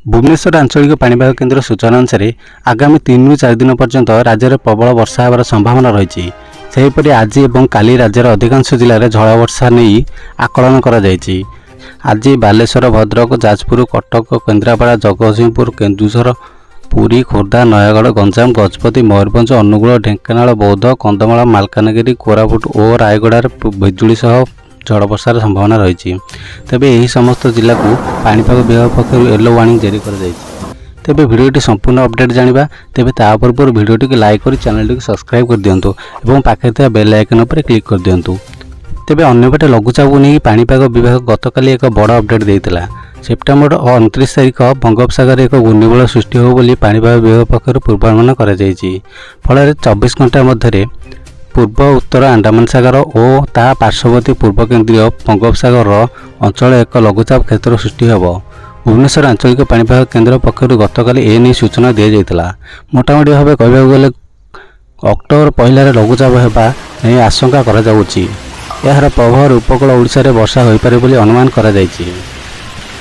भुवनेश्वर आंचलिक पाणीपाग केन्द्र सूचना अनुसार आगामी 3 ରୁ 4 दिन पर्यंत राज्य में प्रबल वर्षा होवार संभावना रही। सेहीपरि आज और काली राज्यर अधिकांश जिले में झड़ वर्षा नहीं आकलन करा जायछि। आज बालेश्वर, भद्रक, जाजपुर, कटक, केन्द्रापड़ा, जगतसिंहपुर, केन्दुझर, पुरी, खोर्धा, नयगढ़, गंजाम, गजपति, मयूरभंज, अनुगुल, ढेंकानाल, बौद्ध, कंधमाल, मालकानगिरी, कोरापुट और रायगड़ार बिजुली सह झड़ वर्षार संभावना रही। तेबे यही समस्त जिला को पाणीपाग विभाग पक्षर येलो वार्निंग जारी कर तेबे भिडियोटी संपूर्ण अपडेट जानिबा। तेबे ता पूर्व भिडियोटी को लाइक कर चैनल टी सब्सक्राइब कर दियंतु एवं पाखे थिबा बेल आइकन पर क्लिक कर दियंतु। तेबे अन्यपटे लघुचाप को नहीं पाणीपाग विभाग गतकाली एक बड़ अपडेट देइतिला। सेप्टेम्बर 29 तारिख बंगोपसागर एक घूर्णिबल सृष्टि हो बोली पाणीपाग विभाग पक्षर पूर्वानुमान करा जायछि। फल 24 घंटा मध्य पूर्व उत्तर अंडमान सागर और ता पार्श्ववर्ती पूर्व केन्द्रीय बंगोपसागर अंचल एक लघुचाप क्षेत्र सृष्टि होब। भुवनेश्वर आंचलिक पाणीपाग केन्द्र पक्षर गतकाली एने सूचना दी जाइतिला। मोटामोटी भाव कहबाक गले अक्टोबर पहलार लघुचाप होगा नहीं आशंका करा जाउछि। यार प्रभाव उपकूल ओडिशा रे वर्षा होई पारे बोली अनुमान करा जायछि।